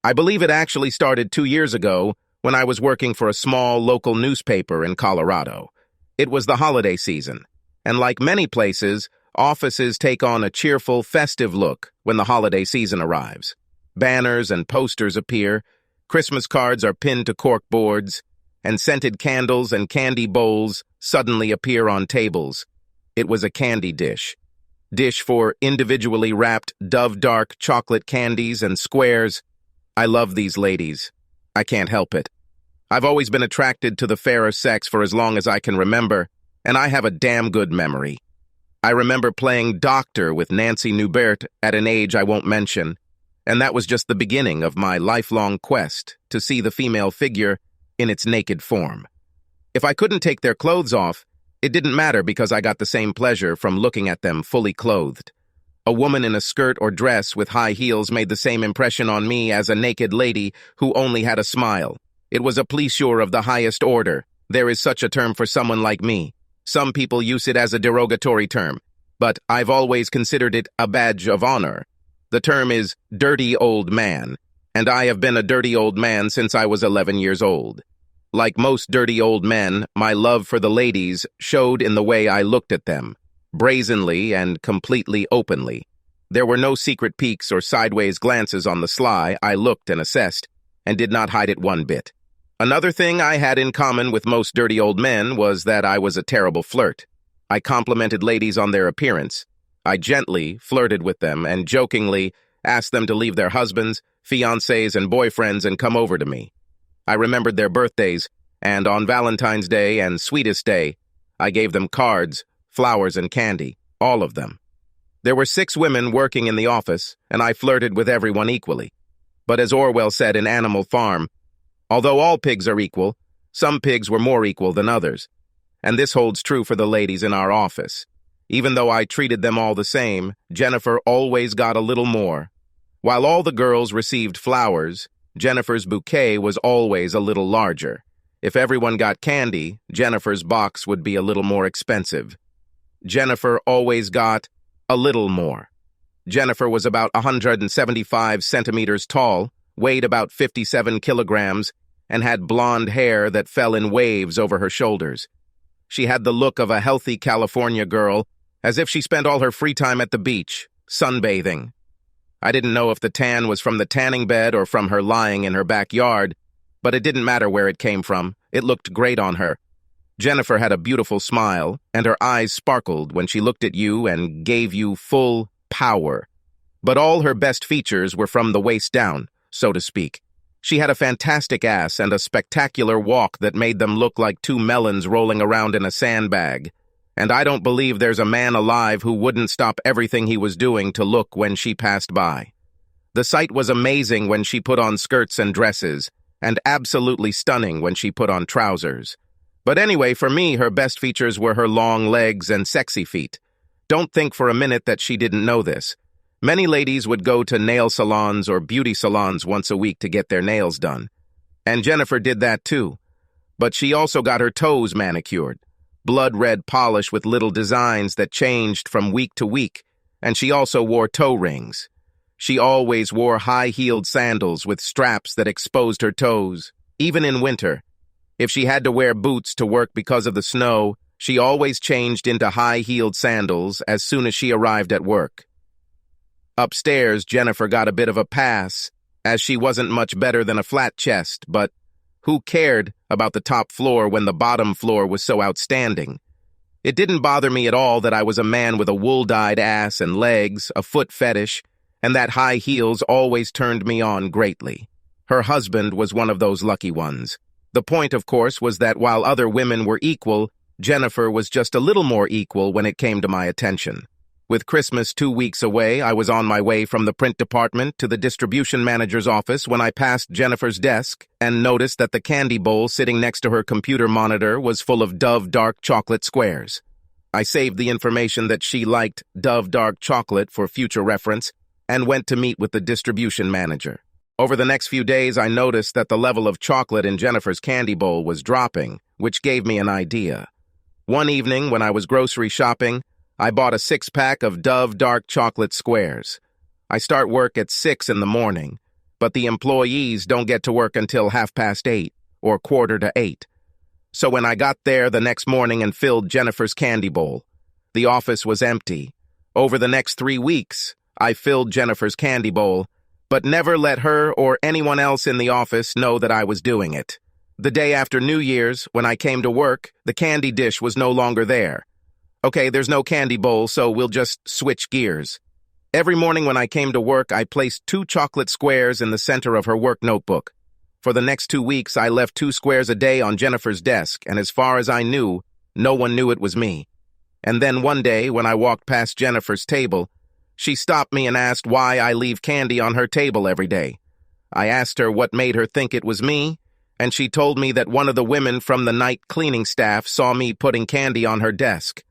I believe it actually started 2 years ago when I was working for a small local newspaper in Colorado. It was the holiday season, and like many places, offices take on a cheerful, festive look when the holiday season arrives. Banners and posters appear, Christmas cards are pinned to cork boards, and scented candles and candy bowls suddenly appear on tables. It was a candy dish for individually wrapped Dove dark chocolate candies and squares. I love these ladies. I can't help it. I've always been attracted to the fairer sex for as long as I can remember, and I have a damn good memory. I remember playing doctor with Nancy Newbert at an age I won't mention, and that was just the beginning of my lifelong quest to see the female figure in its naked form. If I couldn't take their clothes off, it didn't matter because I got the same pleasure from looking at them fully clothed. A woman in a skirt or dress with high heels made the same impression on me as a naked lady who only had a smile. It was a plissure of the highest order. There is such a term for someone like me. Some people use it as a derogatory term, but I've always considered it a badge of honor. The term is dirty old man, and I have been a dirty old man since I was 11 years old. Like most dirty old men, my love for the ladies showed in the way I looked at them, brazenly and completely openly. There were no secret peeks or sideways glances on the sly. I looked and assessed, and did not hide it one bit. Another thing I had in common with most dirty old men was that I was a terrible flirt. I complimented ladies on their appearance. I gently flirted with them and jokingly asked them to leave their husbands, fiancés, and boyfriends and come over to me. I remembered their birthdays, and on Valentine's Day and Sweetest Day, I gave them cards, flowers, and candy, all of them. There were 6 women working in the office, and I flirted with everyone equally. But as Orwell said in Animal Farm, although all pigs are equal, some pigs were more equal than others. And this holds true for the ladies in our office. Even though I treated them all the same, Jennifer always got a little more. While all the girls received flowers, Jennifer's bouquet was always a little larger. If everyone got candy, Jennifer's box would be a little more expensive. Jennifer always got a little more. Jennifer was about 175 centimeters tall, weighed about 57 kilograms, and had blonde hair that fell in waves over her shoulders. She had the look of a healthy California girl, as if she spent all her free time at the beach, sunbathing. I didn't know if the tan was from the tanning bed or from her lying in her backyard, but it didn't matter where it came from. It looked great on her. Jennifer had a beautiful smile, and her eyes sparkled when she looked at you and gave you full power. But all her best features were from the waist down, so to speak. She had a fantastic ass and a spectacular walk that made them look like 2 melons rolling around in a sandbag. And I don't believe there's a man alive who wouldn't stop everything he was doing to look when she passed by. The sight was amazing when she put on skirts and dresses, and absolutely stunning when she put on trousers. But anyway, for me, her best features were her long legs and sexy feet. Don't think for a minute that she didn't know this. Many ladies would go to nail salons or beauty salons once a week to get their nails done. And Jennifer did that too. But she also got her toes manicured. Blood-red polish with little designs that changed from week to week, and she also wore toe rings. She always wore high-heeled sandals with straps that exposed her toes, even in winter. If she had to wear boots to work because of the snow, she always changed into high-heeled sandals as soon as she arrived at work. Upstairs, Jennifer got a bit of a pass, as she wasn't much better than a flat chest, but who cared about the top floor when the bottom floor was so outstanding? It didn't bother me at all that I was a man with a wool-dyed ass and legs, a foot fetish, and that high heels always turned me on greatly. Her husband was one of those lucky ones. The point, of course, was that while other women were equal, Jennifer was just a little more equal when it came to my attention. With Christmas 2 weeks away, I was on my way from the print department to the distribution manager's office when I passed Jennifer's desk and noticed that the candy bowl sitting next to her computer monitor was full of Dove dark chocolate squares. I saved the information that she liked Dove dark chocolate for future reference and went to meet with the distribution manager. Over the next few days, I noticed that the level of chocolate in Jennifer's candy bowl was dropping, which gave me an idea. One evening, when I was grocery shopping, I bought a 6-pack of Dove dark chocolate squares. I start work at 6 in the morning, but the employees don't get to work until 8:30 or 7:45. So when I got there the next morning and filled Jennifer's candy bowl, the office was empty. Over the next 3 weeks, I filled Jennifer's candy bowl, but never let her or anyone else in the office know that I was doing it. The day after New Year's, when I came to work, the candy dish was no longer there. Okay, there's no candy bowl, so we'll just switch gears. Every morning when I came to work, I placed 2 chocolate squares in the center of her work notebook. For the next 2 weeks, I left 2 squares a day on Jennifer's desk, and as far as I knew, no one knew it was me. And then one day, when I walked past Jennifer's table, she stopped me and asked why I leave candy on her table every day. I asked her what made her think it was me, and she told me that one of the women from the night cleaning staff saw me putting candy on her desk.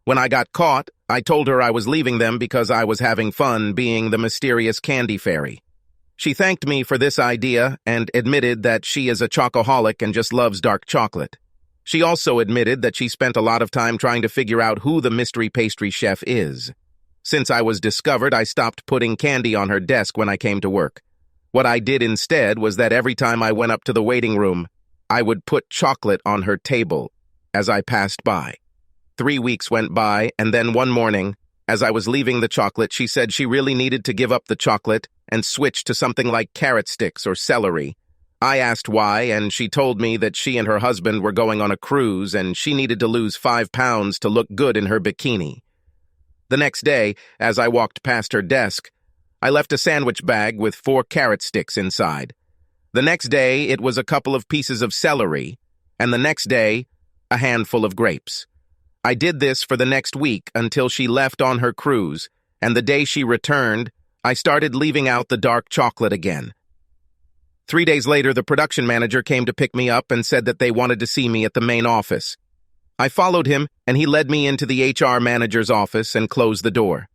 When I got caught, I told her I was leaving them because I was having fun being the mysterious candy fairy. She thanked me for this idea and admitted that she is a chocoholic and just loves dark chocolate. She also admitted that she spent a lot of time trying to figure out who the mystery pastry chef is. Since I was discovered, I stopped putting candy on her desk when I came to work. What I did instead was that every time I went up to the waiting room, I would put chocolate on her table as I passed by. 3 weeks went by, and then one morning, as I was leaving the chocolate, she said she really needed to give up the chocolate and switch to something like carrot sticks or celery. I asked why, and she told me that she and her husband were going on a cruise and she needed to lose 5 pounds to look good in her bikini. The next day, as I walked past her desk, I left a sandwich bag with 4 carrot sticks inside. The next day, it was a couple of pieces of celery, and the next day, a handful of grapes. I did this for the next week until she left on her cruise, and the day she returned, I started leaving out the dark chocolate again. 3 days later, the production manager came to pick me up and said that they wanted to see me at the main office. I followed him, and he led me into the HR manager's office and closed the door.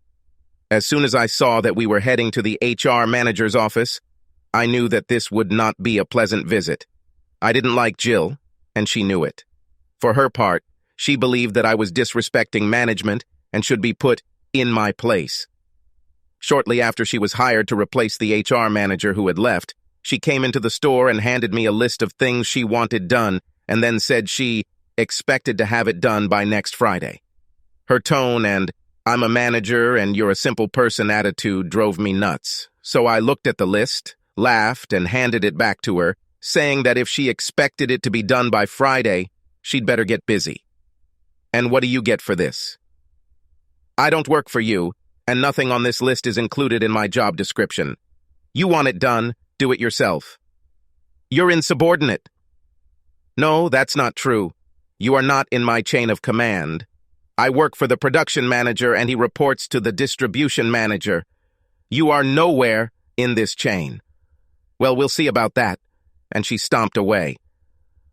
As soon as I saw that we were heading to the HR manager's office, I knew that this would not be a pleasant visit. I didn't like Jill, and she knew it. For her part, she believed that I was disrespecting management and should be put in my place. Shortly after she was hired to replace the HR manager who had left, she came into the store and handed me a list of things she wanted done and then said she expected to have it done by next Friday. Her tone and "I'm a manager and you're a simple person" attitude drove me nuts. So I looked at the list, laughed, and handed it back to her, saying that if she expected it to be done by Friday, she'd better get busy. And what do you get for this? I don't work for you, and nothing on this list is included in my job description. You want it done, do it yourself. You're insubordinate. No, that's not true. You are not in my chain of command. I work for the production manager and he reports to the distribution manager. You are nowhere in this chain. Well, we'll see about that. And she stomped away.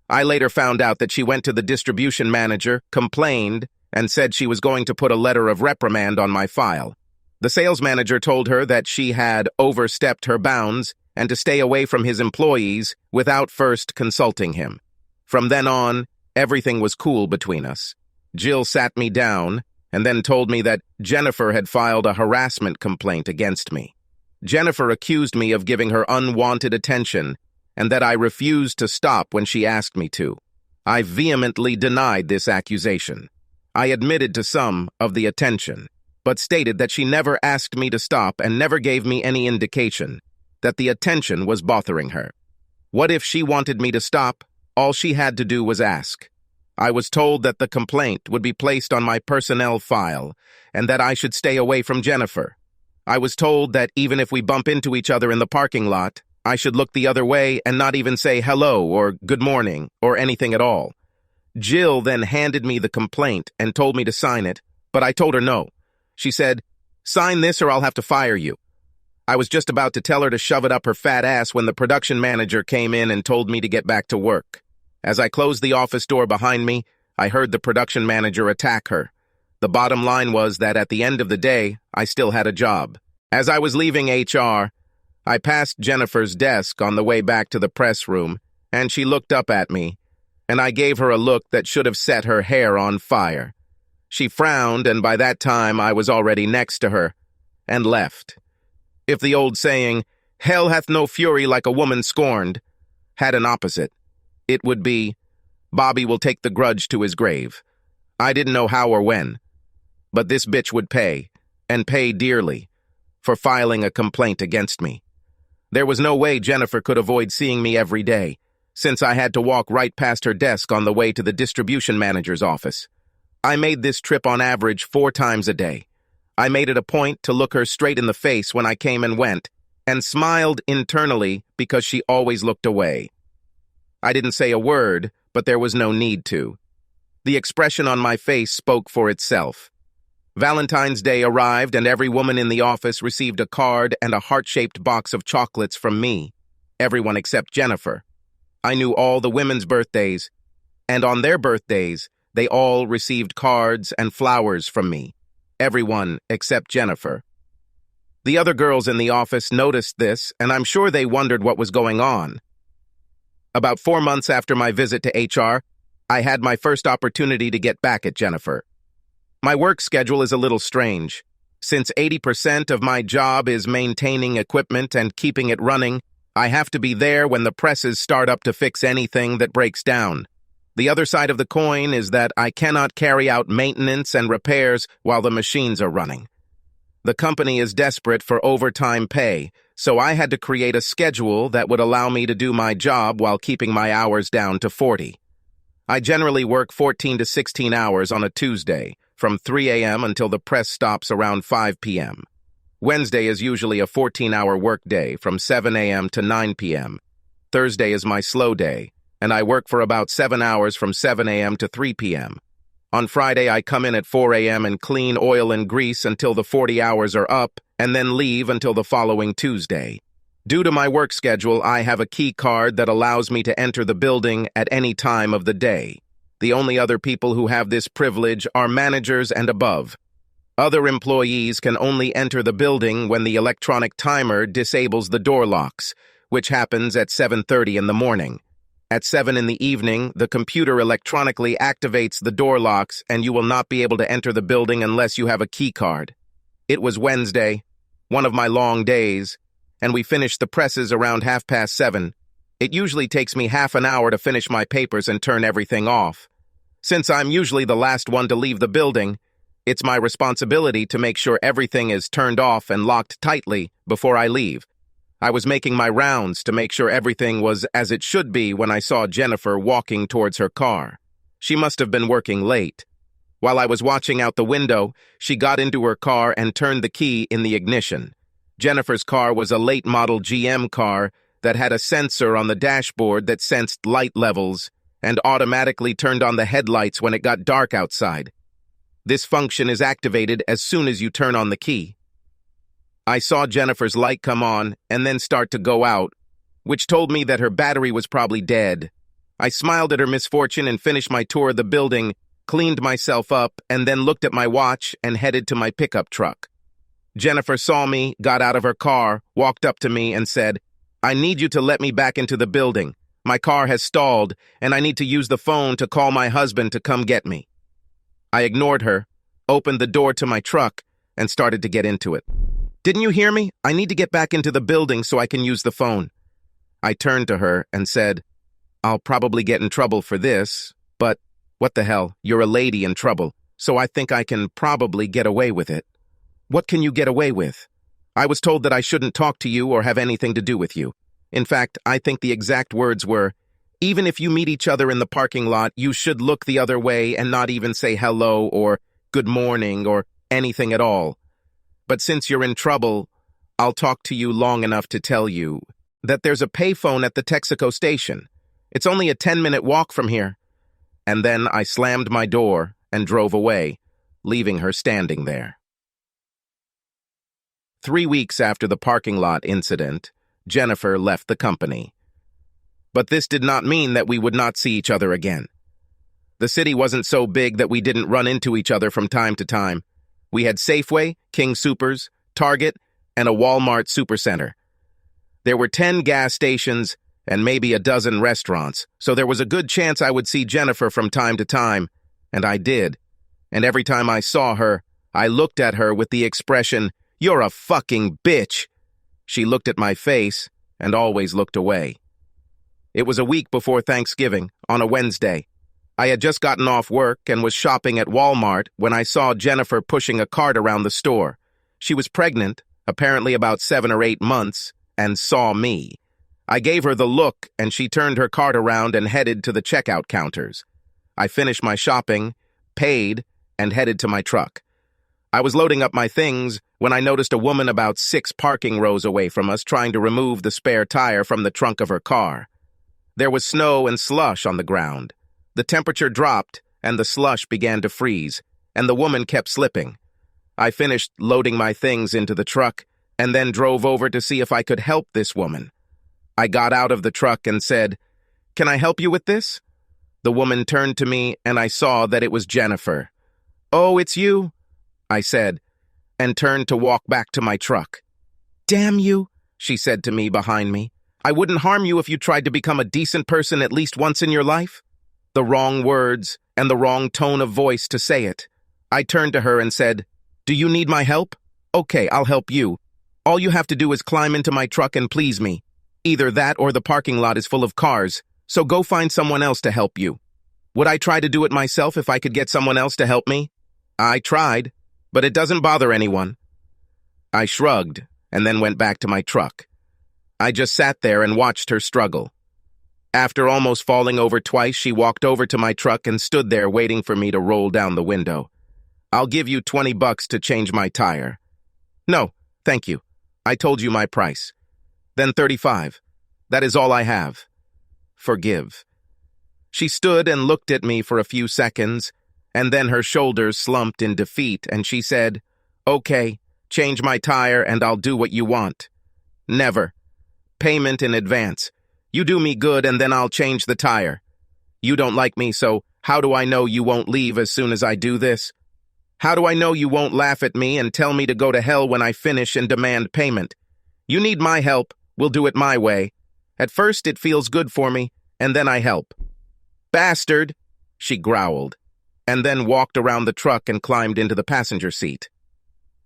I later found out that she went to the distribution manager, complained, and said she was going to put a letter of reprimand on my file. The sales manager told her that she had overstepped her bounds and to stay away from his employees without first consulting him. From then on, everything was cool between us. Jill sat me down and then told me that Jennifer had filed a harassment complaint against me. Jennifer accused me of giving her unwanted attention and that I refused to stop when she asked me to. I vehemently denied this accusation. I admitted to some of the attention, but stated that she never asked me to stop and never gave me any indication that the attention was bothering her. What if she wanted me to stop? All she had to do was ask. I was told that the complaint would be placed on my personnel file and that I should stay away from Jennifer. I was told that even if we bump into each other in the parking lot, I should look the other way and not even say hello or good morning or anything at all. Jill then handed me the complaint and told me to sign it, but I told her no. She said, "Sign this or I'll have to fire you." I was just about to tell her to shove it up her fat ass when the production manager came in and told me to get back to work. As I closed the office door behind me, I heard the production manager attack her. The bottom line was that at the end of the day, I still had a job. As I was leaving HR, I passed Jennifer's desk on the way back to the press room, and she looked up at me, and I gave her a look that should have set her hair on fire. She frowned, and by that time I was already next to her, and left. If the old saying, hell hath no fury like a woman scorned, had an opposite. It would be, Bobby will take the grudge to his grave. I didn't know how or when, but this bitch would pay, and pay dearly, for filing a complaint against me. There was no way Jennifer could avoid seeing me every day, since I had to walk right past her desk on the way to the distribution manager's office. I made this trip on average 4 times a day. I made it a point to look her straight in the face when I came and went, and smiled internally because she always looked away. I didn't say a word, but there was no need to. The expression on my face spoke for itself. Valentine's Day arrived and every woman in the office received a card and a heart-shaped box of chocolates from me. Everyone except Jennifer. I knew all the women's birthdays, and on their birthdays, they all received cards and flowers from me. Everyone except Jennifer. The other girls in the office noticed this, and I'm sure they wondered what was going on. About 4 months after my visit to HR, I had my first opportunity to get back at Jennifer. My work schedule is a little strange. Since 80% of my job is maintaining equipment and keeping it running, I have to be there when the presses start up to fix anything that breaks down. The other side of the coin is that I cannot carry out maintenance and repairs while the machines are running. The company is desperate for overtime pay, so I had to create a schedule that would allow me to do my job while keeping my hours down to 40. I generally work 14 to 16 hours on a Tuesday, from 3 a.m. until the press stops around 5 p.m. Wednesday is usually a 14-hour workday from 7 a.m. to 9 p.m. Thursday is my slow day, and I work for about 7 hours from 7 a.m. to 3 p.m. On Friday, I come in at 4 a.m. and clean oil and grease until the 40 hours are up, and then leave until the following Tuesday. Due to my work schedule, I have a key card that allows me to enter the building at any time of the day. The only other people who have this privilege are managers and above. Other employees can only enter the building when the electronic timer disables the door locks, which happens at 7:30 in the morning. At 7 in the evening, the computer electronically activates the door locks and you will not be able to enter the building unless you have a key card. It was Wednesday, one of my long days, and we finished the presses around 7:30. It usually takes me half an hour to finish my papers and turn everything off. Since I'm usually the last one to leave the building, it's my responsibility to make sure everything is turned off and locked tightly before I leave. I was making my rounds to make sure everything was as it should be when I saw Jennifer walking towards her car. She must have been working late. While I was watching out the window, she got into her car and turned the key in the ignition. Jennifer's car was a late-model GM car that had a sensor on the dashboard that sensed light levels and automatically turned on the headlights when it got dark outside. This function is activated as soon as you turn on the key. I saw Jennifer's light come on and then start to go out, which told me that her battery was probably dead. I smiled at her misfortune and finished my tour of the building, cleaned myself up, and then looked at my watch and headed to my pickup truck. Jennifer saw me, got out of her car, walked up to me and said, "I need you to let me back into the building. My car has stalled, and I need to use the phone to call my husband to come get me." I ignored her, opened the door to my truck, and started to get into it. "Didn't you hear me? I need to get back into the building so I can use the phone." I turned to her and said, "I'll probably get in trouble for this, but what the hell, you're a lady in trouble, so I think I can probably get away with it." "What can you get away with?" "I was told that I shouldn't talk to you or have anything to do with you. In fact, I think the exact words were, even if you meet each other in the parking lot, you should look the other way and not even say hello or good morning or anything at all. But since you're in trouble, I'll talk to you long enough to tell you that there's a payphone at the Texaco station. It's only a 10-minute walk from here." And then I slammed my door and drove away, leaving her standing there. 3 weeks after the parking lot incident, Jennifer left the company. But this did not mean that we would not see each other again. The city wasn't so big that we didn't run into each other from time to time. We had Safeway, King Soopers, Target, and a Walmart supercenter. There were 10 gas stations and maybe a dozen restaurants, so there was a good chance I would see Jennifer from time to time, and I did. And every time I saw her, I looked at her with the expression, "You're a fucking bitch." She looked at my face and always looked away. It was a week before Thanksgiving, on a Wednesday. I had just gotten off work and was shopping at Walmart when I saw Jennifer pushing a cart around the store. She was pregnant, apparently about 7 or 8 months, and saw me. I gave her the look, and she turned her cart around and headed to the checkout counters. I finished my shopping, paid, and headed to my truck. I was loading up my things when I noticed a woman about 6 parking rows away from us trying to remove the spare tire from the trunk of her car. There was snow and slush on the ground. The temperature dropped, and the slush began to freeze, and the woman kept slipping. I finished loading my things into the truck, and then drove over to see if I could help this woman. I got out of the truck and said, "Can I help you with this?" The woman turned to me, and I saw that it was Jennifer. "Oh, it's you," I said, and turned to walk back to my truck. "Damn you," she said to me behind me. "I wouldn't harm you if you tried to become a decent person at least once in your life." The wrong words and the wrong tone of voice to say it. I turned to her and said, "Do you need my help? Okay, I'll help you. All you have to do is climb into my truck and please me. Either that or the parking lot is full of cars, so go find someone else to help you." Would I try to do it myself if I could get someone else to help me? I tried, but it doesn't bother anyone. I shrugged and then went back to my truck. I just sat there and watched her struggle. After almost falling over twice, she walked over to my truck and stood there waiting for me to roll down the window. "I'll give you $20 to change my tire." "No, thank you. I told you my price." "Then 35. That is all I have. Forgive." She stood and looked at me for a few seconds, and then her shoulders slumped in defeat, and she said, "Okay, change my tire and I'll do what you want." "Never. Payment in advance. You do me good and then I'll change the tire. You don't like me, so how do I know you won't leave as soon as I do this? How do I know you won't laugh at me and tell me to go to hell when I finish and demand payment? You need my help, we'll do it my way. At first it feels good for me, and then I help." "Bastard," she growled, and then walked around the truck and climbed into the passenger seat.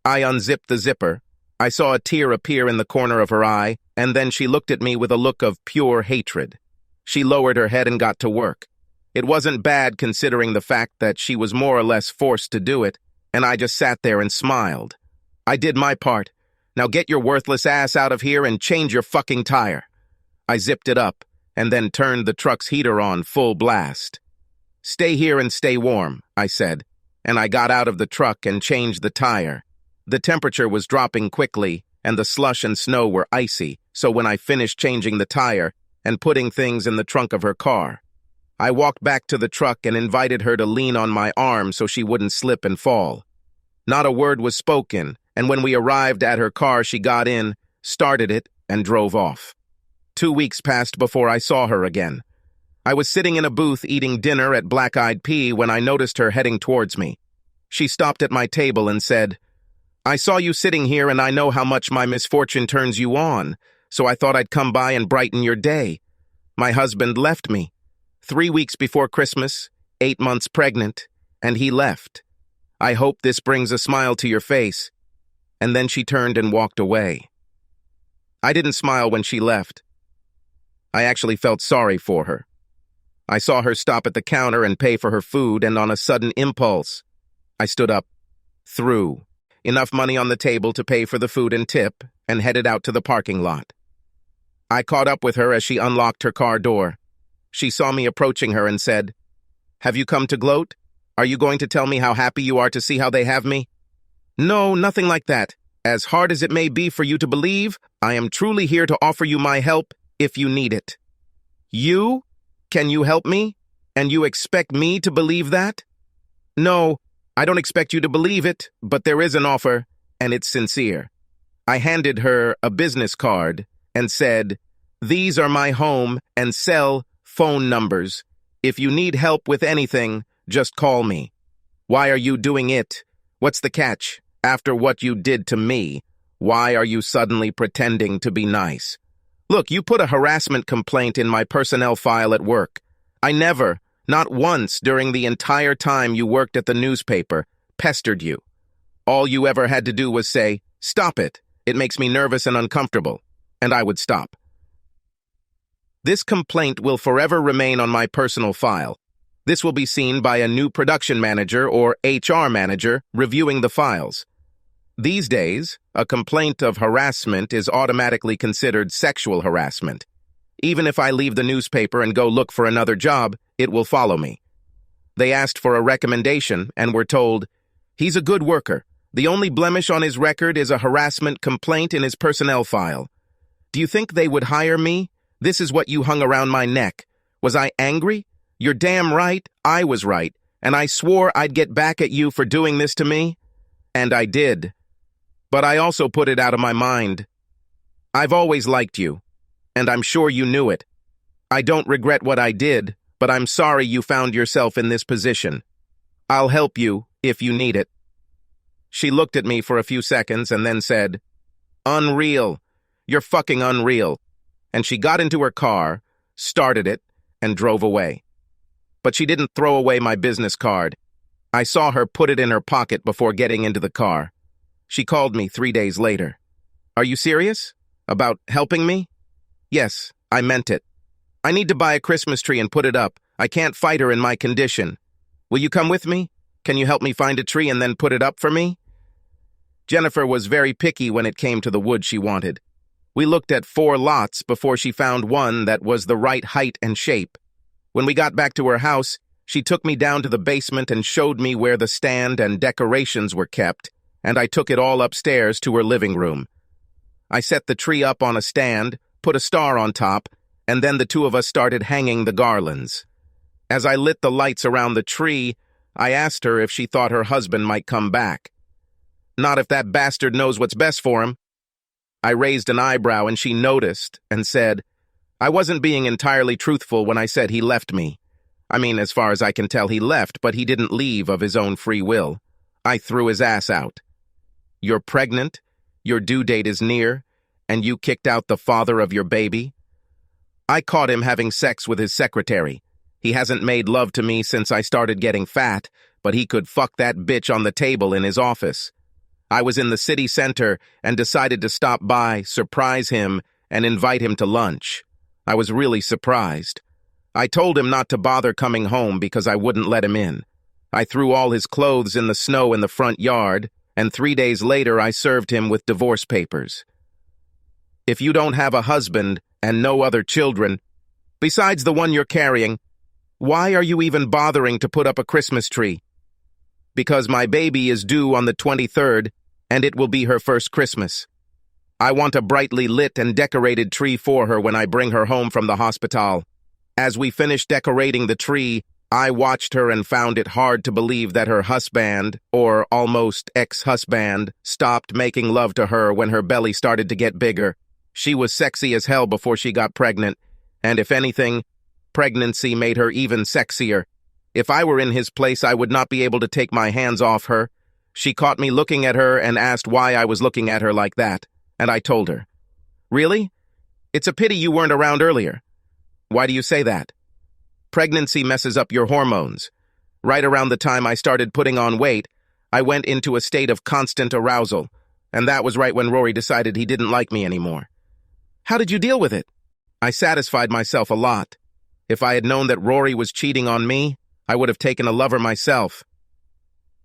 I unzipped the zipper. I saw a tear appear in the corner of her eye, and then she looked at me with a look of pure hatred. She lowered her head and got to work. It wasn't bad considering the fact that she was more or less forced to do it, and I just sat there and smiled. I did my part. Now get your worthless ass out of here and change your fucking tire. I zipped it up, and then turned the truck's heater on full blast. "Stay here and stay warm," I said, and I got out of the truck and changed the tire. The temperature was dropping quickly, and the slush and snow were icy, so when I finished changing the tire and putting things in the trunk of her car, I walked back to the truck and invited her to lean on my arm so she wouldn't slip and fall. Not a word was spoken, and when we arrived at her car, she got in, started it, and drove off. 2 weeks passed before I saw her again. I was sitting in a booth eating dinner at Black Eyed Pea when I noticed her heading towards me. She stopped at my table and said, "I saw you sitting here and I know how much my misfortune turns you on, so I thought I'd come by and brighten your day. My husband left me 3 weeks before Christmas, 8 months pregnant, and he left. I hope this brings a smile to your face." And then she turned and walked away. I didn't smile when she left. I actually felt sorry for her. I saw her stop at the counter and pay for her food, and on a sudden impulse, I stood up, threw enough money on the table to pay for the food and tip, and headed out to the parking lot. I caught up with her as she unlocked her car door. She saw me approaching her and said, "Have you come to gloat? Are you going to tell me how happy you are to see how they have me?" "No, nothing like that. As hard as it may be for you to believe, I am truly here to offer you my help if you need it." "You? Can you help me? And you expect me to believe that?" "No, I don't expect you to believe it, but there is an offer, and it's sincere." I handed her a business card and said, "These are my home and cell phone numbers. If you need help with anything, just call me." "Why are you doing it? What's the catch? After what you did to me, why are you suddenly pretending to be nice?" "Look, you put a harassment complaint in my personnel file at work. I never, not once during the entire time you worked at the newspaper, pestered you. All you ever had to do was say, 'Stop it. It makes me nervous and uncomfortable, and I would stop. This complaint will forever remain on my personal file. This will be seen by a new production manager or HR manager reviewing the files. These days, a complaint of harassment is automatically considered sexual harassment. Even if I leave the newspaper and go look for another job, it will follow me. They asked for a recommendation and were told, "He's a good worker. The only blemish on his record is a harassment complaint in his personnel file." Do you think they would hire me? This is what you hung around my neck. Was I angry? You're damn right, I was right, and I swore I'd get back at you for doing this to me. And I did. But I also put it out of my mind. I've always liked you, and I'm sure you knew it. I don't regret what I did, but I'm sorry you found yourself in this position. I'll help you if you need it. She looked at me for a few seconds and then said, "Unreal. You're fucking unreal." And she got into her car, started it, and drove away. But she didn't throw away my business card. I saw her put it in her pocket before getting into the car. She called me 3 days later. "Are you serious? About helping me?" "Yes, I meant it. I need to buy a Christmas tree and put it up. I can't fight her in my condition. Will you come with me? Can you help me find a tree and then put it up for me?" Jennifer was very picky when it came to the wood she wanted. We looked at 4 lots before she found one that was the right height and shape. When we got back to her house, she took me down to the basement and showed me where the stand and decorations were kept, and I took it all upstairs to her living room. I set the tree up on a stand, put a star on top, and then the two of us started hanging the garlands. As I lit the lights around the tree, I asked her if she thought her husband might come back. "Not if that bastard knows what's best for him." I raised an eyebrow and she noticed and said, "I wasn't being entirely truthful when I said he left me. I mean, as far as I can tell, he left, but he didn't leave of his own free will. I threw his ass out." "You're pregnant, your due date is near, and you kicked out the father of your baby?" "I caught him having sex with his secretary. He hasn't made love to me since I started getting fat, but he could fuck that bitch on the table in his office. I was in the city center and decided to stop by, surprise him, and invite him to lunch. I was really surprised. I told him not to bother coming home because I wouldn't let him in. I threw all his clothes in the snow in the front yard, and 3 days later I served him with divorce papers. If you don't have a husband and no other children, besides the one you're carrying, why are you even bothering to put up a Christmas tree?" "Because my baby is due on the 23rd, and it will be her first Christmas. I want a brightly lit and decorated tree for her when I bring her home from the hospital." As we finished decorating the tree, I watched her and found it hard to believe that her husband, or almost ex-husband, stopped making love to her when her belly started to get bigger. She was sexy as hell before she got pregnant, and if anything, pregnancy made her even sexier. If I were in his place, I would not be able to take my hands off her. She caught me looking at her and asked why I was looking at her like that, and I told her. "Really? It's a pity you weren't around earlier." "Why do you say that?" "Pregnancy messes up your hormones. Right around the time I started putting on weight, I went into a state of constant arousal, and that was right when Rory decided he didn't like me anymore." "How did you deal with it?" "I satisfied myself a lot. If I had known that Rory was cheating on me, I would have taken a lover myself."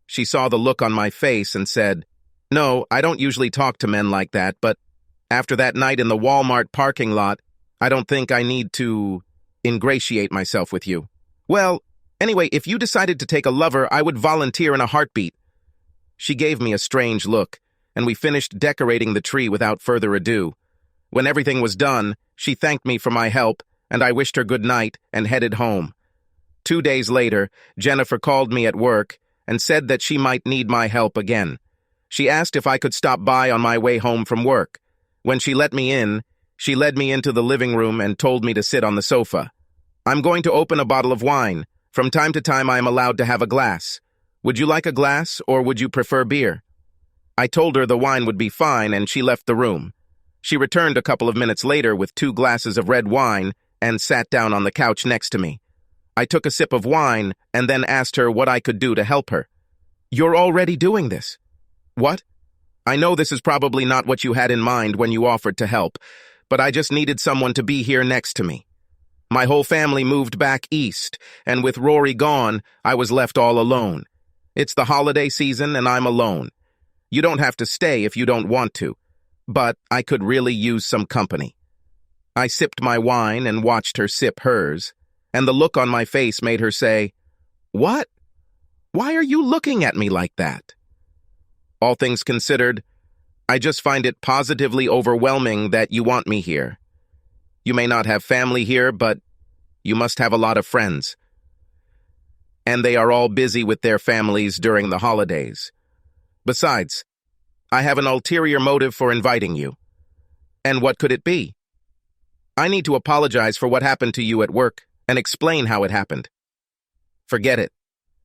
She saw the look on my face and said, "No, I don't usually talk to men like that, but after that night in the Walmart parking lot, I don't think I need to ingratiate myself with you. Well, anyway, if you decided to take a lover, I would volunteer in a heartbeat." She gave me a strange look, and we finished decorating the tree without further ado. When everything was done, she thanked me for my help, and I wished her good night and headed home. 2 days later, Jennifer called me at work and said that she might need my help again. She asked if I could stop by on my way home from work. When she let me in, she led me into the living room and told me to sit on the sofa. "I'm going to open a bottle of wine. From time to time I am allowed to have a glass. Would you like a glass, or would you prefer beer?" I told her the wine would be fine, and she left the room. She returned a couple of minutes later with 2 glasses of red wine and sat down on the couch next to me. I took a sip of wine and then asked her what I could do to help her. "You're already doing this." "What?" I know this is probably not what you had in mind when you offered to help, but I just needed someone to be here next to me. My whole family moved back east, and with Rory gone, I was left all alone. It's the holiday season, and I'm alone. You don't have to stay if you don't want to, but I could really use some company. I sipped my wine and watched her sip hers, and the look on my face made her say, "What? Why are you looking at me like that?" All things considered, I just find it positively overwhelming that you want me here. You may not have family here, but you must have a lot of friends. And they are all busy with their families during the holidays. Besides, I have an ulterior motive for inviting you. And what could it be? I need to apologize for what happened to you at work and explain how it happened. Forget it.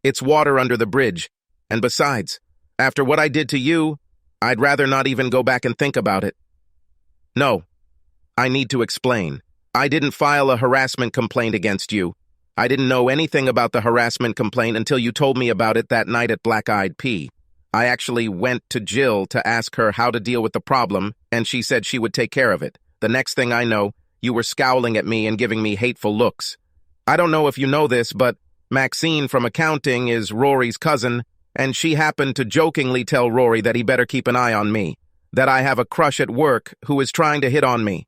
It's water under the bridge. And besides, after what I did to you, I'd rather not even go back and think about it. No, I need to explain. I didn't file a harassment complaint against you. I didn't know anything about the harassment complaint until you told me about it that night at Black Eyed Pea. I actually went to Jill to ask her how to deal with the problem, and she said she would take care of it. The next thing I know, you were scowling at me and giving me hateful looks. I don't know if you know this, but Maxine from accounting is Rory's cousin, and she happened to jokingly tell Rory that he better keep an eye on me, that I have a crush at work who is trying to hit on me.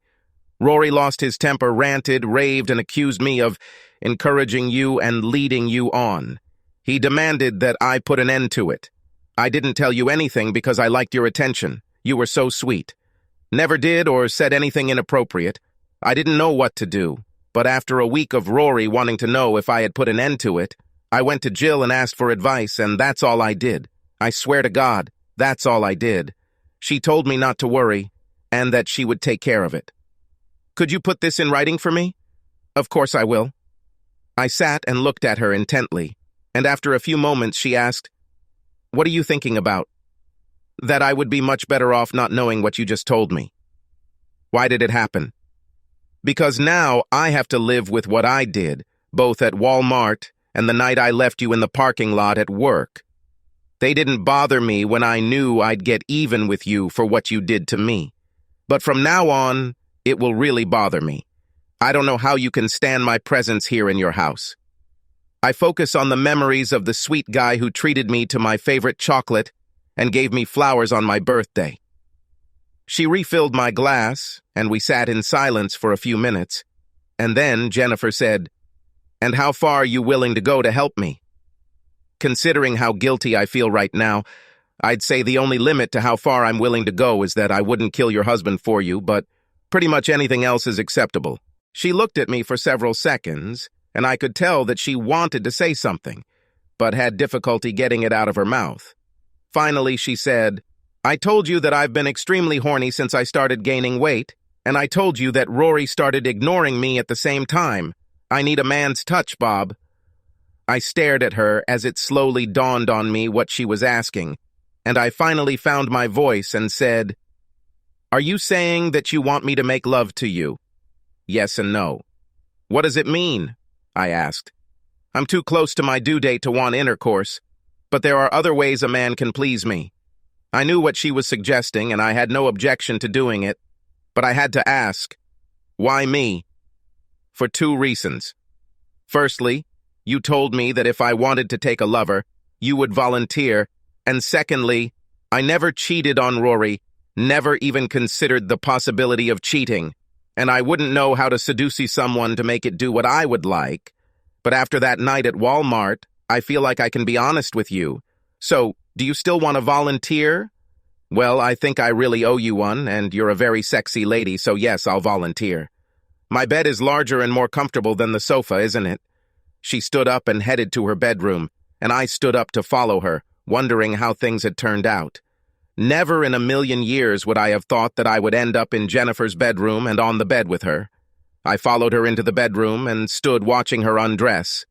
Rory lost his temper, ranted, raved, and accused me of encouraging you and leading you on. He demanded that I put an end to it. I didn't tell you anything because I liked your attention. You were so sweet. Never did or said anything inappropriate. I didn't know what to do, but after a week of Rory wanting to know if I had put an end to it, I went to Jill and asked for advice, and that's all I did. I swear to God, that's all I did. She told me not to worry, and that she would take care of it. Could you put this in writing for me? Of course I will. I sat and looked at her intently, and after a few moments she asked, "What are you thinking about?" That I would be much better off not knowing what you just told me. Why did it happen? Because now I have to live with what I did, both at Walmart and the night I left you in the parking lot at work. They didn't bother me when I knew I'd get even with you for what you did to me. But from now on, it will really bother me. I don't know how you can stand my presence here in your house. I focus on the memories of the sweet guy who treated me to my favorite chocolate and gave me flowers on my birthday. She refilled my glass, and we sat in silence for a few minutes. And then Jennifer said, "And how far are you willing to go to help me?" Considering how guilty I feel right now, I'd say the only limit to how far I'm willing to go is that I wouldn't kill your husband for you, but pretty much anything else is acceptable. She looked at me for several seconds, and I could tell that she wanted to say something, but had difficulty getting it out of her mouth. Finally, she said, "I told you that I've been extremely horny since I started gaining weight, and I told you that Rory started ignoring me at the same time. I need a man's touch, Bob." I stared at her as it slowly dawned on me what she was asking, and I finally found my voice and said, "Are you saying that you want me to make love to you?" Yes and no. "What does it mean?" I asked. "I'm too close to my due date to want intercourse, but there are other ways a man can please me." I knew what she was suggesting, and I had no objection to doing it, but I had to ask, "Why me?" For 2 reasons. Firstly, you told me that if I wanted to take a lover, you would volunteer, and secondly, I never cheated on Rory, never even considered the possibility of cheating, and I wouldn't know how to seduce someone to make it do what I would like. But after that night at Walmart, I feel like I can be honest with you. So, do you still want to volunteer? Well, I think I really owe you one, and you're a very sexy lady, so yes, I'll volunteer. My bed is larger and more comfortable than the sofa, isn't it? She stood up and headed to her bedroom, and I stood up to follow her, wondering how things had turned out. Never in a million years would I have thought that I would end up in Jennifer's bedroom and on the bed with her. I followed her into the bedroom and stood watching her undress.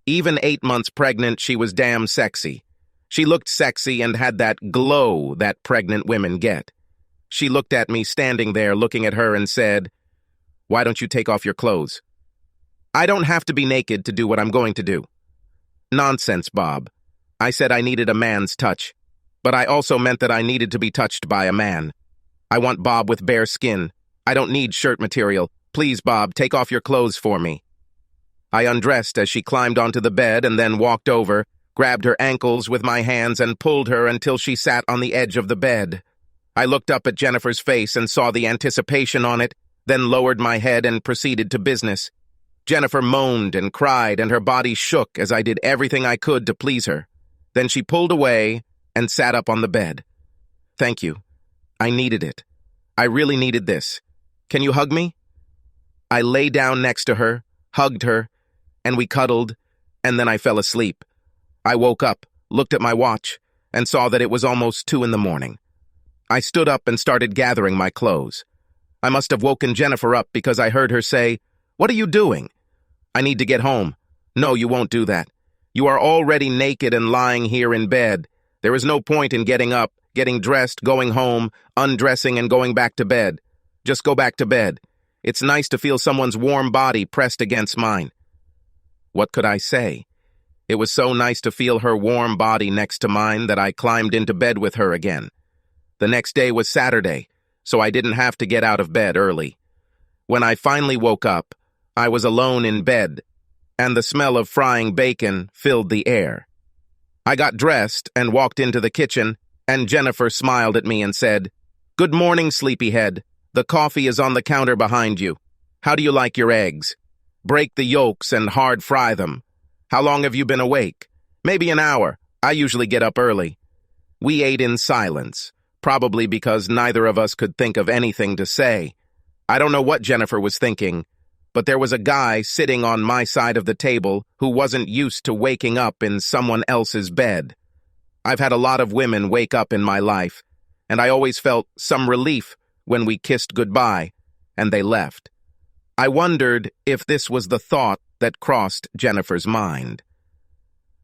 Even 8 months pregnant, she was damn sexy. She looked sexy and had that glow that pregnant women get. She looked at me standing there looking at her and said, "Why don't you take off your clothes?" "I don't have to be naked to do what I'm going to do." "Nonsense, Bob. I said I needed a man's touch. But I also meant that I needed to be touched by a man. I want Bob with bare skin. I don't need shirt material. Please, Bob, take off your clothes for me. I undressed as she climbed onto the bed and then walked over, grabbed her ankles with my hands and pulled her until she sat on the edge of the bed. I looked up at Jennifer's face and saw the anticipation on it, then lowered my head and proceeded to business. Jennifer moaned and cried, and her body shook as I did everything I could to please her. Then she pulled away and sat up on the bed. Thank you. I needed it. I really needed this. Can you hug me? I lay down next to her, hugged her, and we cuddled, and then I fell asleep. I woke up, looked at my watch, and saw that it was almost 2 a.m. I stood up and started gathering my clothes. I must have woken Jennifer up because I heard her say, "What are you doing?" "I need to get home." "No, you won't do that. You are already naked and lying here in bed. There is no point in getting up, getting dressed, going home, undressing, and going back to bed. Just go back to bed. It's nice to feel someone's warm body pressed against mine." What could I say? It was so nice to feel her warm body next to mine that I climbed into bed with her again. The next day was Saturday, so I didn't have to get out of bed early. When I finally woke up, I was alone in bed, and the smell of frying bacon filled the air. I got dressed and walked into the kitchen, and Jennifer smiled at me and said, "Good morning, sleepyhead. The coffee is on the counter behind you. How do you like your eggs? Break the yolks and hard fry them. How long have you been awake?" "Maybe an hour. I usually get up early." We ate in silence, probably because neither of us could think of anything to say. I don't know what Jennifer was thinking, but there was a guy sitting on my side of the table who wasn't used to waking up in someone else's bed. I've had a lot of women wake up in my life, and I always felt some relief when we kissed goodbye and they left. I wondered if this was the thought that crossed Jennifer's mind.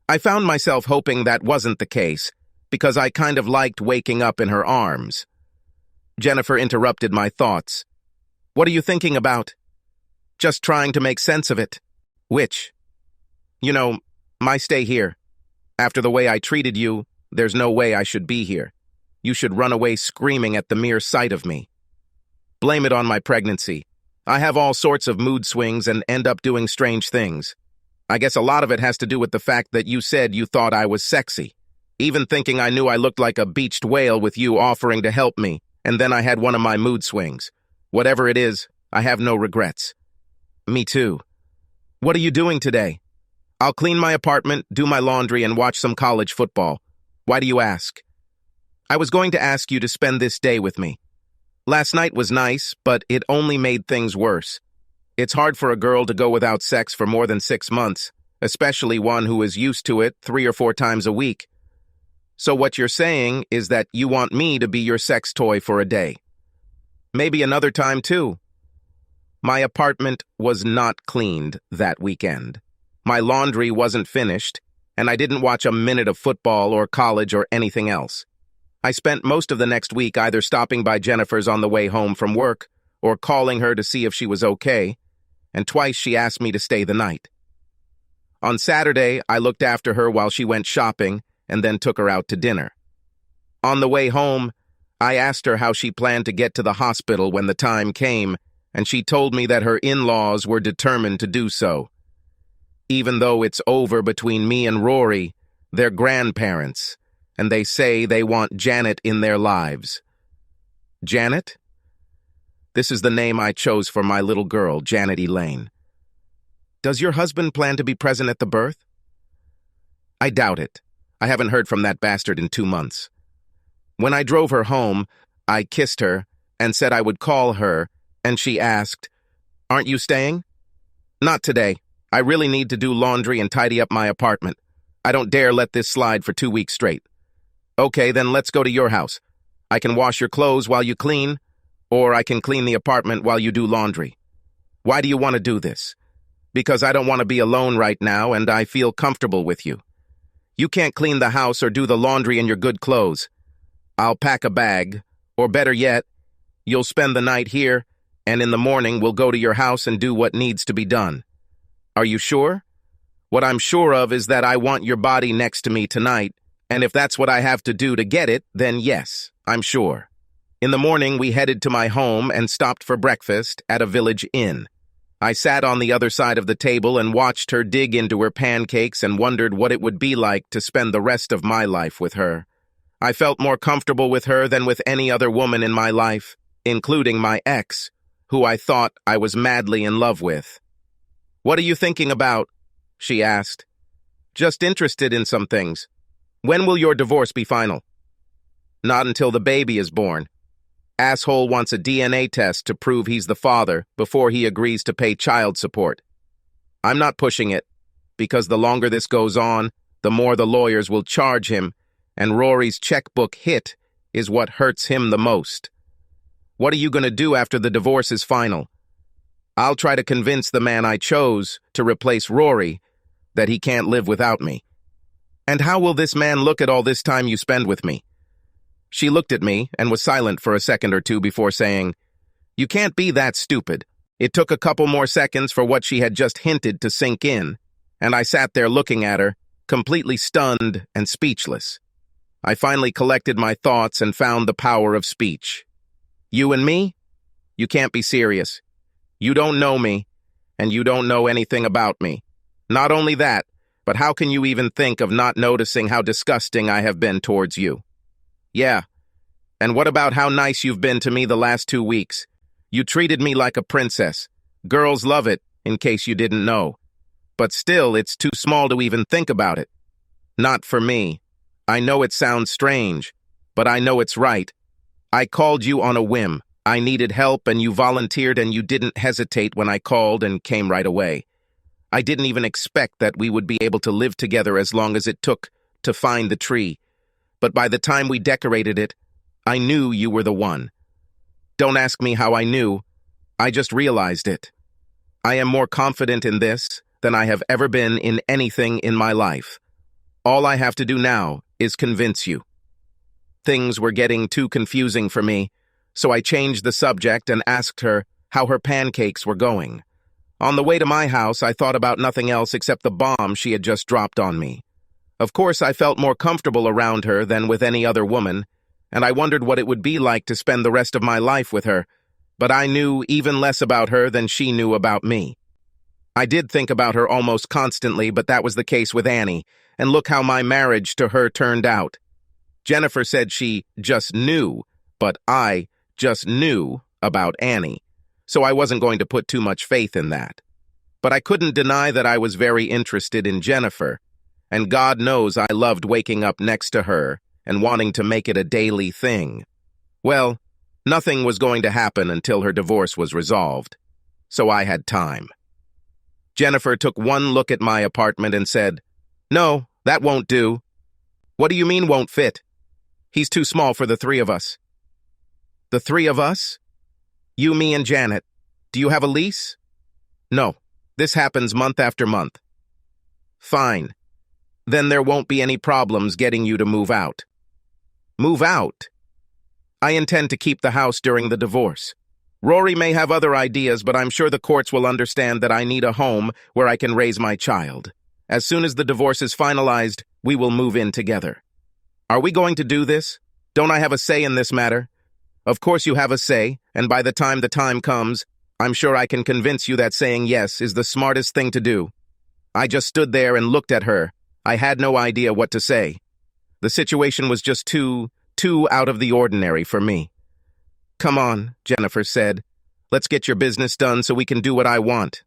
I found myself hoping that wasn't the case, because I kind of liked waking up in her arms. Jennifer interrupted my thoughts. "What are you thinking about?" "Just trying to make sense of it." "Which?" "You know, my stay here. After the way I treated you, there's no way I should be here. You should run away screaming at the mere sight of me." "Blame it on my pregnancy. I have all sorts of mood swings and end up doing strange things. I guess a lot of it has to do with the fact that you said you thought I was sexy. Even thinking I knew I looked like a beached whale with you offering to help me, and then I had one of my mood swings. Whatever it is, I have no regrets." "Me too." "What are you doing today?" "I'll clean my apartment, do my laundry, and watch some college football." "Why do you ask?" "I was going to ask you to spend this day with me. Last night was nice, but it only made things worse. It's hard for a girl to go without sex for more than 6 months, especially one who is used to it 3 or 4 times a week. So what you're saying is that you want me to be your sex toy for a day. Maybe another time too." My apartment was not cleaned that weekend. My laundry wasn't finished, and I didn't watch a minute of football or college or anything else. I spent most of the next week either stopping by Jennifer's on the way home from work or calling her to see if she was okay, and twice she asked me to stay the night. On Saturday, I looked after her while she went shopping and then took her out to dinner. On the way home, I asked her how she planned to get to the hospital when the time came, and she told me that her in-laws were determined to do so. Even though it's over between me and Rory, they're grandparents, and they say they want Janet in their lives. Janet? This is the name I chose for my little girl, Janet Elaine. Does your husband plan to be present at the birth? I doubt it. I haven't heard from that bastard in 2 months. When I drove her home, I kissed her and said I would call her, and she asked, "Aren't you staying?" "Not today. I really need to do laundry and tidy up my apartment. I don't dare let this slide for 2 weeks straight." "Okay, then let's go to your house. I can wash your clothes while you clean, or I can clean the apartment while you do laundry." "Why do you want to do this?" "Because I don't want to be alone right now, and I feel comfortable with you. You can't clean the house or do the laundry in your good clothes. I'll pack a bag, or better yet, you'll spend the night here, and in the morning we'll go to your house and do what needs to be done." "Are you sure?" "What I'm sure of is that I want your body next to me tonight, And if that's what I have to do to get it, then yes, I'm sure. In the morning, we headed to my home and stopped for breakfast at a village inn. I sat on the other side of the table and watched her dig into her pancakes and wondered what it would be like to spend the rest of my life with her. I felt more comfortable with her than with any other woman in my life, including my ex, who I thought I was madly in love with. "What are you thinking about?" she asked. "Just interested in some things. When will your divorce be final?" "Not until the baby is born. Asshole wants a DNA test to prove he's the father before he agrees to pay child support. I'm not pushing it, because the longer this goes on, the more the lawyers will charge him, and Rory's checkbook hit is what hurts him the most. What are you going to do after the divorce is final? I'll try to convince the man I chose to replace Rory that he can't live without me. And how will this man look at all this time you spend with me?" She looked at me and was silent for a second or two before saying, "You can't be that stupid." It took a couple more seconds for what she had just hinted to sink in, and I sat there looking at her, completely stunned and speechless. I finally collected my thoughts and found the power of speech. "You and me? You can't be serious. You don't know me, and you don't know anything about me. Not only that, but how can you even think of not noticing how disgusting I have been towards you? Yeah, and what about how nice you've been to me the last 2 weeks? You treated me like a princess. Girls love it, in case you didn't know. But still, it's too small to even think about it. Not for me. I know it sounds strange, but I know it's right. I called you on a whim. I needed help, and you volunteered, and you didn't hesitate when I called and came right away. I didn't even expect that we would be able to live together as long as it took to find the tree. But by the time we decorated it, I knew you were the one. Don't ask me how I knew. I just realized it. I am more confident in this than I have ever been in anything in my life. All I have to do now is convince you." Things were getting too confusing for me, so I changed the subject and asked her how her pancakes were going. On the way to my house, I thought about nothing else except the bomb she had just dropped on me. Of course, I felt more comfortable around her than with any other woman, and I wondered what it would be like to spend the rest of my life with her, but I knew even less about her than she knew about me. I did think about her almost constantly, but that was the case with Annie, and look how my marriage to her turned out. Jennifer said she just knew, but I just knew about Annie, so I wasn't going to put too much faith in that. But I couldn't deny that I was very interested in Jennifer, and God knows I loved waking up next to her and wanting to make it a daily thing. Well, nothing was going to happen until her divorce was resolved, so I had time. Jennifer took one look at my apartment and said, "No, that won't do." "What do you mean won't fit?" "He's too small for the 3 of us." "The 3 of us?" "You, me, and Janet. Do you have a lease?" "No. This happens month after month." "Fine. Then there won't be any problems getting you to move out." "Move out?" "I intend to keep the house during the divorce. Rory may have other ideas, but I'm sure the courts will understand that I need a home where I can raise my child. As soon as the divorce is finalized, we will move in together." "Are we going to do this? Don't I have a say in this matter?" "Of course you have a say, and by the time comes, I'm sure I can convince you that saying yes is the smartest thing to do." I just stood there and looked at her. I had no idea what to say. The situation was just too out of the ordinary for me. "Come on," Jennifer said. "Let's get your business done so we can do what I want."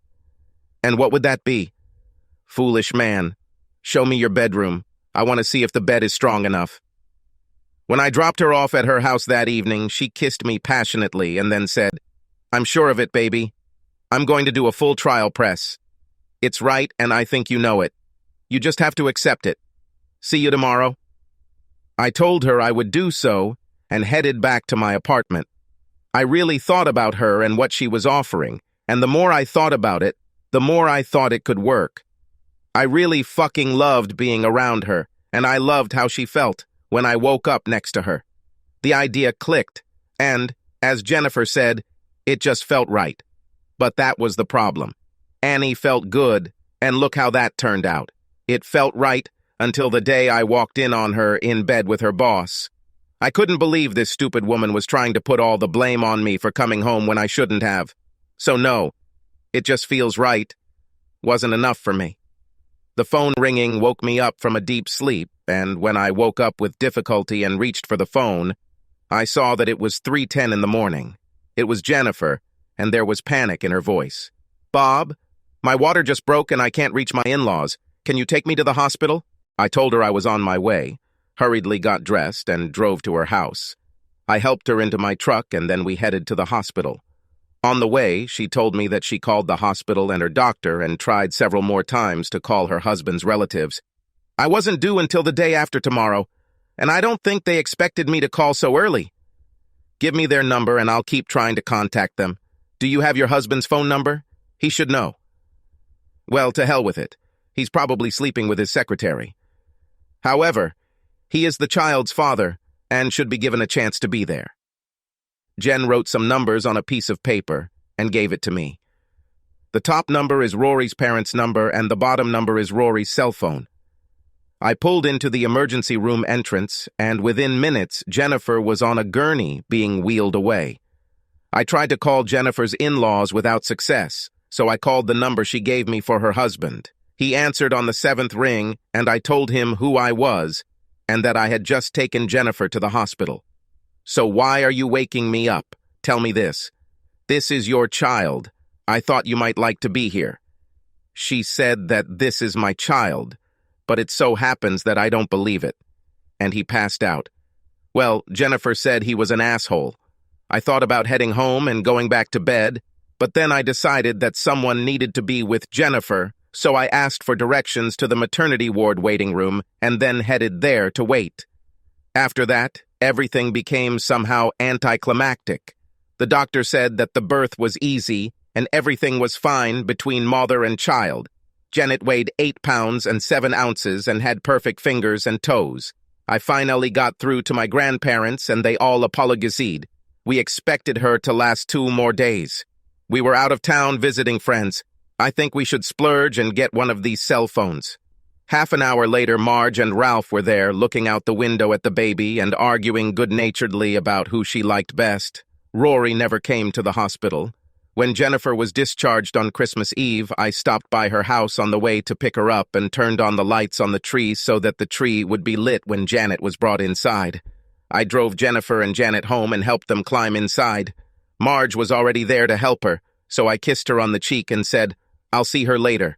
"And what would that be?" "Foolish man. Show me your bedroom. I want to see if the bed is strong enough." When I dropped her off at her house that evening, she kissed me passionately and then said, "I'm sure of it, baby. I'm going to do a full trial press. It's right, and I think you know it. You just have to accept it. See you tomorrow." I told her I would do so and headed back to my apartment. I really thought about her and what she was offering, and the more I thought about it, the more I thought it could work. I really fucking loved being around her, and I loved how she felt when I woke up next to her. The idea clicked, and, as Jennifer said, it just felt right. But that was the problem. Annie felt good, and look how that turned out. It felt right until the day I walked in on her in bed with her boss. I couldn't believe this stupid woman was trying to put all the blame on me for coming home when I shouldn't have. So no, it just feels right. Wasn't enough for me. The phone ringing woke me up from a deep sleep, and when I woke up with difficulty and reached for the phone, I saw that it was 3:10 in the morning. It was Jennifer, and there was panic in her voice. "Bob, my water just broke and I can't reach my in-laws. Can you take me to the hospital?" I told her I was on my way, hurriedly got dressed, and drove to her house. I helped her into my truck, and then we headed to the hospital. On the way, she told me that she called the hospital and her doctor and tried several more times to call her husband's relatives. "I wasn't due until the day after tomorrow, and I don't think they expected me to call so early. Give me their number and I'll keep trying to contact them. Do you have your husband's phone number? He should know." "Well, to hell with it. He's probably sleeping with his secretary. However, he is the child's father and should be given a chance to be there." Jen wrote some numbers on a piece of paper and gave it to me. The top number is Rory's parents' number and the bottom number is Rory's cell phone. I pulled into the emergency room entrance, and within minutes, Jennifer was on a gurney being wheeled away. I tried to call Jennifer's in-laws without success, so I called the number she gave me for her husband. He answered on the 7th ring, and I told him who I was and that I had just taken Jennifer to the hospital. "So why are you waking me up? Tell me this. This is your child. I thought you might like to be here." She said that this is my child, but it so happens that I don't believe it. And he passed out. Well, Jennifer said he was an asshole. I thought about heading home and going back to bed, but then I decided that someone needed to be with Jennifer, so I asked for directions to the maternity ward waiting room and then headed there to wait. After that, everything became somehow anticlimactic. The doctor said that the birth was easy and everything was fine between mother and child. Janet weighed 8 pounds and 7 ounces and had perfect fingers and toes. I finally got through to my grandparents and they all apologized. We expected her to last 2 more days. We were out of town visiting friends. I think we should splurge and get one of these cell phones. Half an hour later, Marge and Ralph were there looking out the window at the baby and arguing good-naturedly about who she liked best. Rory never came to the hospital. When Jennifer was discharged on Christmas Eve, I stopped by her house on the way to pick her up and turned on the lights on the tree so that the tree would be lit when Janet was brought inside. I drove Jennifer and Janet home and helped them climb inside. Marge was already there to help her, so I kissed her on the cheek and said, "I'll see her later."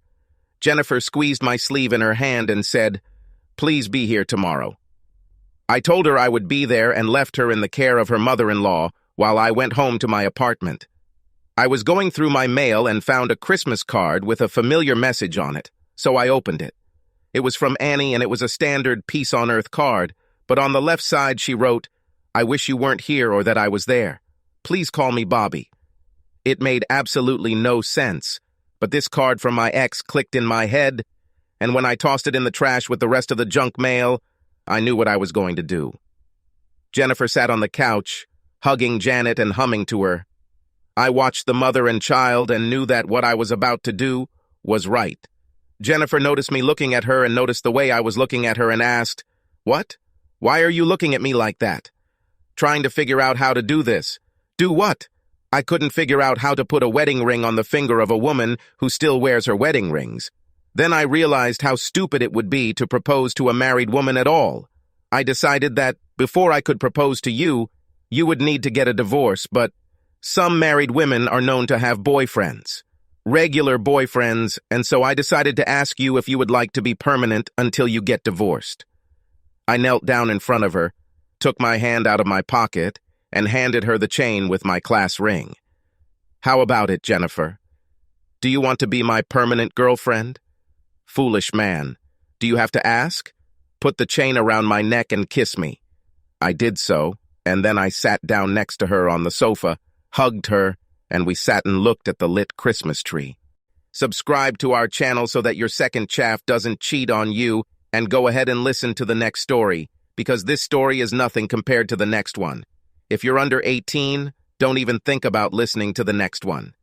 Jennifer squeezed my sleeve in her hand and said, "Please be here tomorrow." I told her I would be there and left her in the care of her mother-in-law while I went home to my apartment. I was going through my mail and found a Christmas card with a familiar message on it, so I opened it. It was from Annie and it was a standard Peace on Earth card, but on the left side she wrote, "I wish you weren't here or that I was there. Please call me Bobby." It made absolutely no sense, but this card from my ex clicked in my head, and when I tossed it in the trash with the rest of the junk mail, I knew what I was going to do. Jennifer sat on the couch, hugging Janet and humming to her. I watched the mother and child and knew that what I was about to do was right. Jennifer noticed me looking at her and noticed the way I was looking at her and asked, "What? Why are you looking at me like that?" Trying to figure out how to do this. Do what? I couldn't figure out how to put a wedding ring on the finger of a woman who still wears her wedding rings. Then I realized how stupid it would be to propose to a married woman at all. I decided that before I could propose to you, you would need to get a divorce, but some married women are known to have boyfriends, regular boyfriends, and so I decided to ask you if you would like to be permanent until you get divorced. I knelt down in front of her, took my hand out of my pocket, and handed her the chain with my class ring. "How about it, Jennifer? Do you want to be my permanent girlfriend?" Foolish man. Do you have to ask? Put the chain around my neck and kiss me. I did so, and then I sat down next to her on the sofa, hugged her, and we sat and looked at the lit Christmas tree. Subscribe to our channel so that your second chaff doesn't cheat on you, and go ahead and listen to the next story, because this story is nothing compared to the next one. If you're under 18, don't even think about listening to the next one.